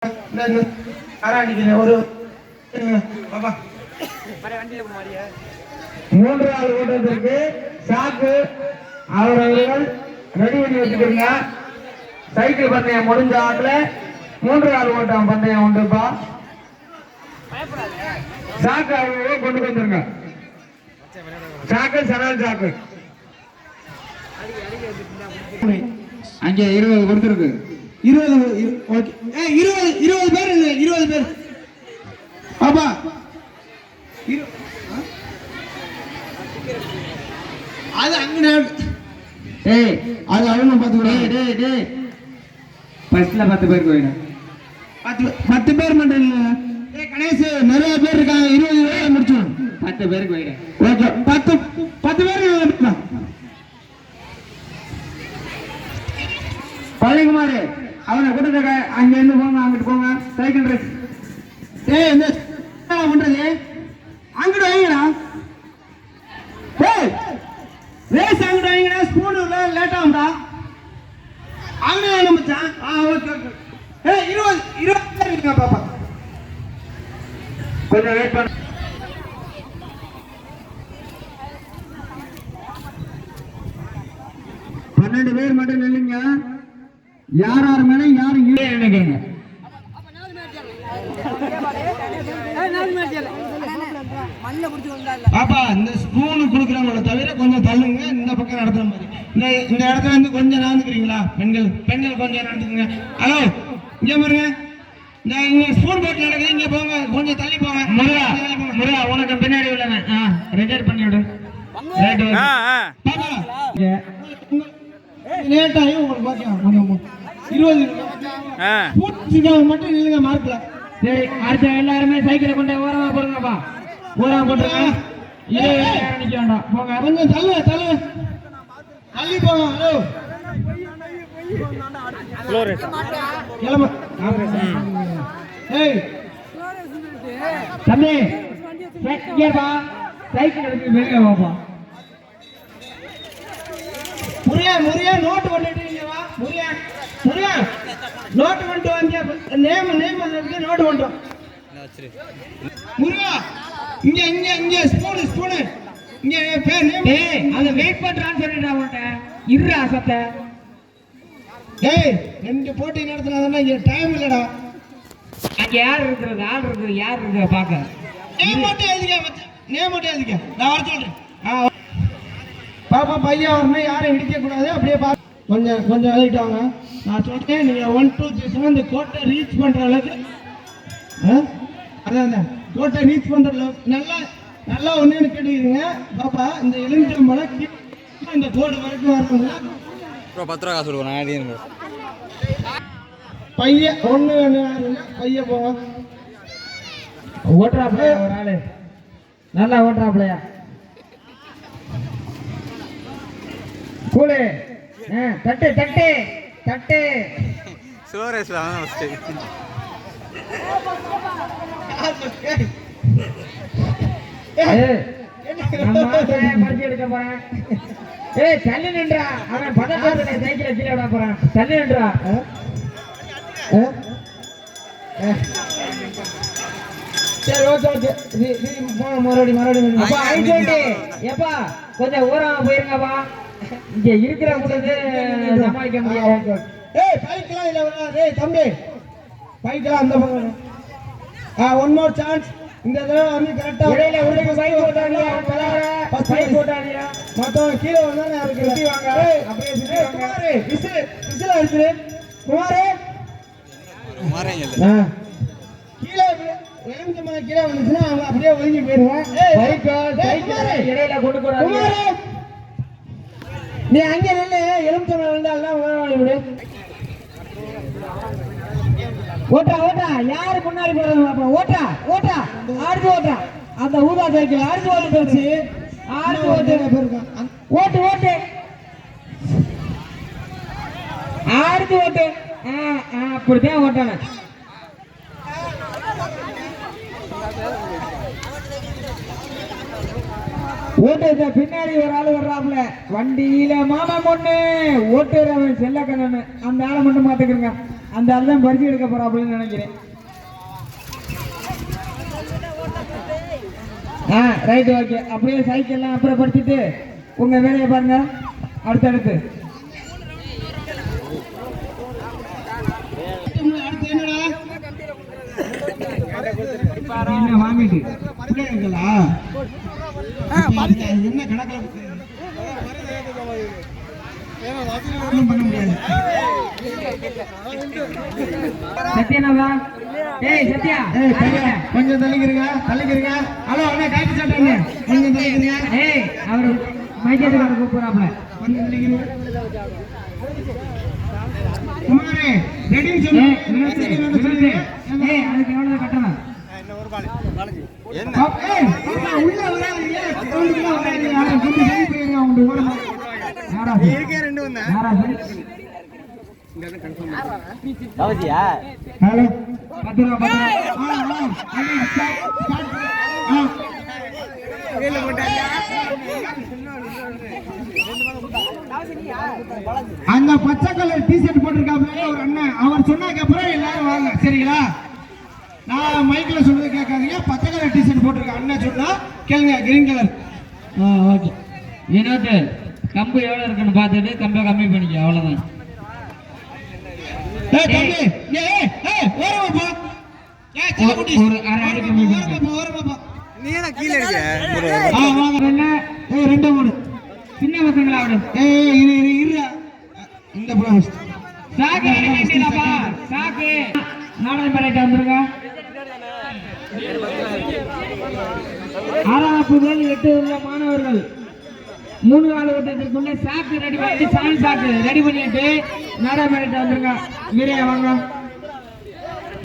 ஒரு மூன்றாவது ஓட்டத்திற்கு சாக்கு அவர்கள் ரெடி பண்ணி வச்சுக்கிறீங்க. சைக்கிள் பந்தயம் முடிஞ்ச ஆட்டுல மூன்றாவது ஓட்டம் பந்தயம் உண்டுப்பா. சாக்கு அவர்களே கொண்டு வந்துருங்க. சாக்கு சரல் சாக்கு அங்கே 20 கொடுத்துருக்கு. 20 பேர் 20 பேர் பாப்பா அது அங்க அது அவங்க பார்த்து ஃபர்ஸ்ட்ல 10 பேர் போயிடும். 10 பேர் மட்டும் இல்ல கணேஷ் நிறைய பேர் இருக்காங்க. 20 பேர் முடிச்சோம். 10 பேருக்கு போயிடும். ஓகே 10 பேர் பழனிக்குமார் அவனை கூட்டத்தை அங்க இருந்து போங்க, அங்கிட்டு போங்க. சைக்கிள் ரேஸ் என்ன பண்றது? அங்கிட்டு வாங்கடா. ரேஸ் அங்கிட்டு வாங்கடா. ஸ்கூல் லேட் ஆகும்டா. அங்கே வாங்க மச்சான். ஓகே 20 பேர் இருக்கா பாப்பா. கொஞ்சம் வெயிட் பண்ண. பன்னெண்டு பேர் மட்டும் நில்லுங்க. யார் மேல யாரும் நினைக்கிறீங்க? பாப்பா இந்த ஸ்பூனு குடுக்கறவங்கள தவிர கொஞ்சம் தள்ளுங்க. இந்த பக்கம் நடத்துற மாதிரி இந்த இடத்துல இருந்து கொஞ்சம் நடந்துக்கிறீங்களா? பெண்கள் கொஞ்சம் நடந்துக்குங்க. ஹலோ இங்க பாருங்க. இந்த ஸ்பூன் போட்டு நடக்குது. இங்க போங்க, கொஞ்சம் தள்ளி போங்க. முருகா உனக்கு பின்னாடி உள்ளவன் ரிட்டர்ன் பண்ணி விடு. லேட் ஆகி உங்களுக்கு பாக்கலாம். 20 மட்டும் நில்லுங்க மார்க்ல. சரி, அடுத்த எல்லாருமே சைக்கிளை கொண்டு ஓரமா போடுங்கப்பா. ஓரமா போட்டுருங்க. நிக்க வேண்டாம், போங்க. கொஞ்சம் தள்ளி போங்க. ஹலோ தம்பி சைக்கிள் எடுத்து வெளியே வாப்பா. முருகா நோட்டு பண்ணிட்டு வா. முருகா நோட்டு பண்ணிட்டு வாங்க. நேம் நோட்டு பண்ணிட்டோம். முருகா இங்க ஸ்பூனு இங்க பேர் நேம். அதை வெயிட் பண்றான்னு சொல்லிட்டா உன்ட்ட இருடா சத்த. ரெண்டு போட்டி நடத்தினா இங்க டைம் இல்லடா. அங்க யார் இருக்கு பாக்க. நேம் மட்டும் எழுதிக்க. நான் வர சொல்றேன். பாப்பா பையன் வரணும். யாரும் இடிக்க கூடாது. அப்படியே கொஞ்சம் எழுதிட்டாங்க. நான் சொல்றேன். நீங்க 1 2 3 7 இந்த கோட்டை ரீச் பண்ற அளவுக்கு அதான் கோட்டை ரீச் பண்ற அளவுக்கு நல்லா ஒண்ணு கேட்டுக்கிறீங்க. பாப்பா இந்த எலுமிச்சம்பழம் இந்த கோடு வரைக்கும் வரணுங்க. 10 ரூபா காசு கொடுக்கணும். பையன் ஒண்ணு பையன் போங்க. ஓட்டுறாப்லையா ஒரு ஆளு? நல்லா ஓட்டுறாப்லையா? கூலு தட்டு ஸ்லோ ரேஸ்ல அவன் ஃபர்ஸ்ட். பறிச்சு எடுக்க போறேன். தள்ளி நின்றா. அவன் பதட்டத்துல சைக்கிளை கீழே விட போறான். தள்ளி நின்றா. சரி ஓகே மறுபடியும் எப்பா கொஞ்சம் ஊராம போயிருங்கப்பா. இங்க இருக்கிற பொழுது சமாளிக்க முடியாது. பைக்கெல்லாம் இல்ல வராது தம்பி. பைக்கெல்லாம் அந்த பக்கம். One more chance. இந்த தடவை வந்து கரெக்டா இடையில உங்களுக்கு பைக் போட்டாங்க. பைக் போட்டாங்க. மத்தவங்க கீழே வந்தா யாருக்கு சுத்தி வாங்க. அப்படியே சுத்தி வாங்க. குமாரே விசில் அடிச்சு. குமாரே கீழே எலுமிச்சம்பழம் கீழே வந்துச்சுன்னா அவங்க அப்படியே ஒதுங்கி போயிருவான். இடையில கொண்டு போறாங்க. நீ அங்க நின்று எலுமிச்சம்பழம் வந்தாலும் விடு. ஓட்டா யாரு முன்னாடி போறாங்க? ஓட்டா ஆடுது. ஓட்டா அந்த ஊதா சைக்கிள் ஆடுது. ஓட்டு போச்சு. ஓட்டு ஆடுது. ஓட்டு அப்படித்தான் ஓட்டணும். ஓட்டு பின்னாடி ஒரு ஆளு வர்றாப்புல வண்டியில மாமா பொண்ணு ஓட்டுறவன் செல்லக்கண்ணு. அந்த ஆளை மட்டும் பாத்துக்கிறங்க. அந்த ஆள் தான் பரிசு எடுக்க போறா அப்படின்னு நினைக்கிறேன். Right, okay. அப்படியே சைக்கிள்லாம் அப்புறப்படுத்திட்டு உங்க வேலையை பாருங்க. அடுத்தடுத்து என்ன வாங்கிட்டு என்ன கணக்கில் பண்ண முடியாது. சத்யானாவா? ஏய் சத்யா, கொஞ்சம் தள்ளிக்கிறீங்க. ஹலோ அண்ணா, காப்பி சாப்பிட்டாங்க. கொஞ்சம் தள்ளிக்கிறீங்க. ஏய் அவர் மைக்கேட்டுக்கார கூப்பிடுறாப்ல. கொஞ்சம் தள்ளிக்கிறீங்க. குமாரே, ரெடின்னு சொல்லு. ஏய் அதுக்கு எவ்வளவு கட்டணும்? என்ன ஏய், பாப்பா, உள்ள வராதீங்க. கிரவுண்டுக்குள்ள வராதீங்க. கொஞ்சம் தள்ளி போயிருங்க. அவங்க ஓரமா. இருக்கே ரெண்டு வந்தேன் யாரா சொல்லு? கவசியா ஹலோ, 10 ரூபா 10 ரூபா. அந்த பச்சை கலர் டிஷர்ட் போட்டிருக்காப்ல ஒரு அண்ணன், அவர் சொன்னதுக்கு அப்புறம் எல்லாரும் வாங்க, சரிங்களா? நான் மைக்ல சொல்றது கேட்காதீங்க. பச்சை கலர் டிஷர்ட் போட்டிருக்க அண்ணன் சொன்னா கேளுங்க. Green colour. ஓகே. வினோத், கம்பு எவ்வளவு இருக்குன்னு பார்த்துட்டு கம்பை கம்மி பண்ணிக்க, அவ்வளவுதான். தம்பி, ஓரமா ஒரு அரை அடி கம்மி பண்ணிக்க. ஓரமா. நீ என்ன கீழே இருக்க என்ன? ரெண்டு மூணு. சின்ன பசங்களா அவரு? இரு. இந்த புறம் சாக்கு ரெடிப்பா. சாக்கு நாடகம் பண்ணிட்டு வந்துருங்க. 6 முதல் 8 உள்ள மாணவர்கள் 3 கால ஓட்டத்திற்குள்ள சாக்கு ரெடி பண்ணி, சாக்கு ரெடி பண்ணிட்டு நாடகம் பண்ணிட்டு வந்துருங்க. வீரையா வாங்க.